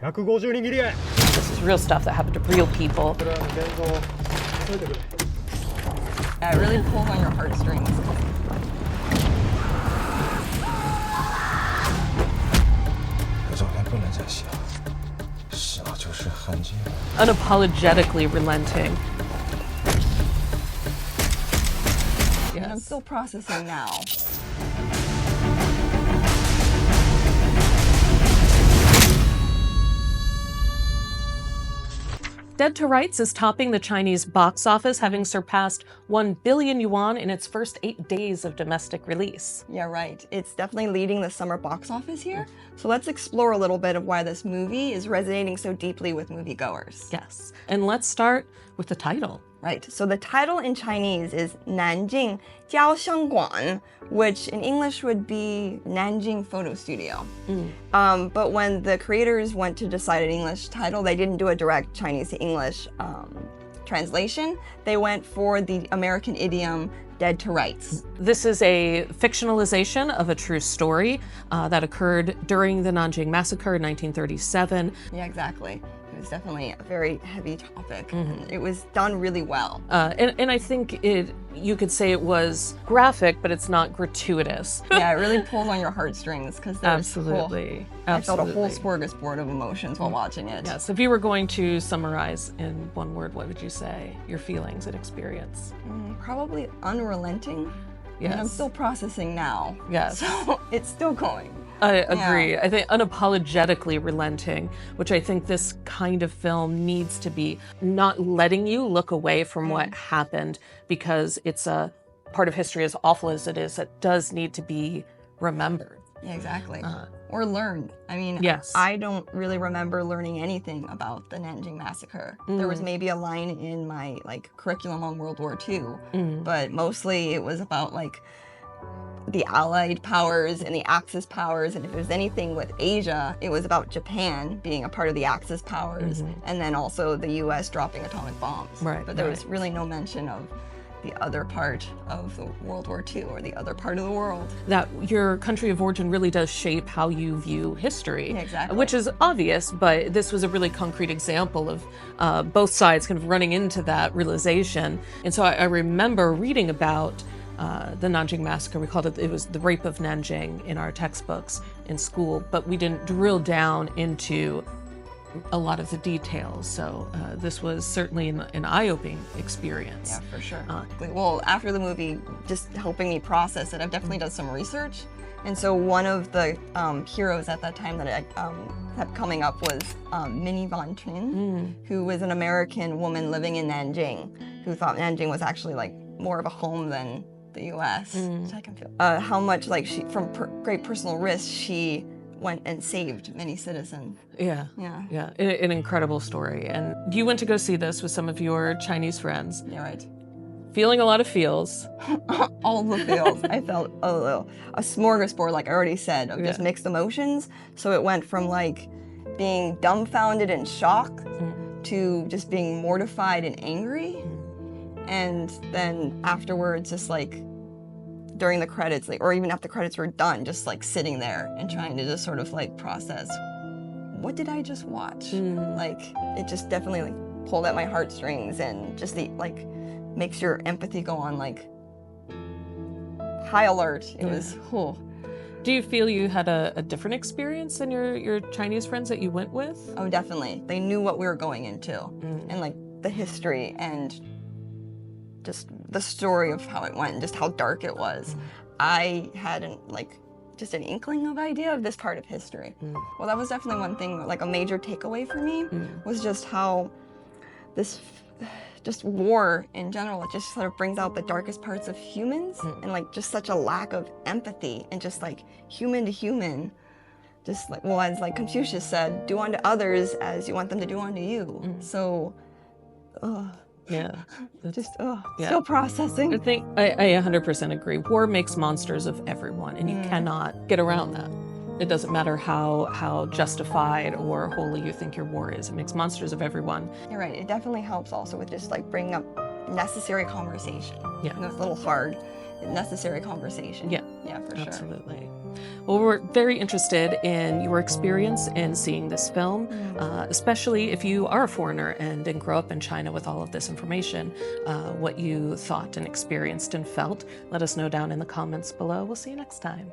150人切りへ This is real stuff that happened to real people. これは現像を解いてくれ Yeah, it really pulls on your heartstrings. 这照片不能再洗了，洗了就是痕迹。 Unapologetically relenting. And I'm still processing now. Dead to Rights is topping the Chinese box office, having surpassed 1 billion yuan in its first 8 days of domestic release. Yeah, right. It's definitely leading the summer box office here. So let's explore a little bit of why this movie is resonating so deeply with moviegoers. Yes. And let's start with the title. Right. So the title in Chinese is Nanjing Massacre, which in English would be Nanjing Photo Studio. But when the creators went to decide an English title, they didn't do a direct Chinese to English translation. They went for the American idiom Dead to Rights. This is a fictionalization of a true story that occurred during the Nanjing Massacre in 1937. Yeah, exactly. It was definitely a very heavy topic. And it was done really well. And I think you could say it was graphic, but it's not gratuitous. Yeah, it really pulls on your heartstrings because Absolutely. I felt a whole smorgasbord of emotions while watching it. Yes, if you were going to summarize in one word, what would you say? Your feelings and experience? Probably unrelenting. Yes. And I'm still processing now. Yes. So it's still going. I agree. I think unapologetically relenting, which I think this kind of film needs to be, not letting you look away from what happened, because it's a part of history, as awful as it is, that does need to be remembered. Yeah, exactly. Or learned. I mean, Yes. I don't really remember learning anything about the Nanjing Massacre. There was maybe a line in my curriculum on World War II, but mostly it was about the Allied powers and the Axis powers, and if there's anything with Asia, it was about Japan being a part of the Axis powers, and then also the US dropping atomic bombs. Right, But there was really no mention of the other part of the World War II or the other part of the world. That your country of origin really does shape how you view history. Yeah, exactly. Which is obvious, but this was a really concrete example of both sides kind of running into that realization. And so I remember reading about the Nanjing Massacre. We called it was the rape of Nanjing in our textbooks in school, but we didn't drill down into a lot of the details. So this was certainly an eye-opening experience. Yeah, for sure. Well, after the movie, just helping me process it, I've definitely done some research. And so one of the heroes at that time that I kept coming up was Minnie Von Train, who was an American woman living in Nanjing, who thought Nanjing was actually more of a home than the U.S. So I can feel how much she, from great personal risk, she went and saved many citizens. Yeah. An incredible story. And you went to go see this with some of your Chinese friends. Yeah, right. Feeling a lot of feels. All the feels. I felt a smorgasbord, like I already said, of just mixed emotions. So it went from being dumbfounded and shocked to just being mortified and angry. And then afterwards, just during the credits, or even after the credits were done, just sitting there and trying to just sort of process, what did I just watch? It just definitely pulled at my heartstrings and just makes your empathy go on high alert. It was, Do you feel you had a different experience than your Chinese friends that you went with? Oh, definitely. They knew what we were going into and the history and just the story of how it went and just how dark it was. I hadn't just an inkling of idea of this part of history. Well, that was definitely one thing, a major takeaway for me was just how this just war in general, it just sort of brings out the darkest parts of humans and just such a lack of empathy and just human to human. Just as Confucius said, do unto others as you want them to do unto you. So, Yeah. Still processing. I think I 100% agree. War makes monsters of everyone, and you cannot get around that. It doesn't matter how justified or holy you think your war is. It makes monsters of everyone. You're right. It definitely helps also with just bringing up necessary conversation. Yeah. It's a little hard. Necessary conversation. Yeah. Yeah, for sure. Absolutely. Well, we're very interested in your experience in seeing this film, especially if you are a foreigner and didn't grow up in China with all of this information, what you thought and experienced and felt. Let us know down in the comments below. We'll see you next time.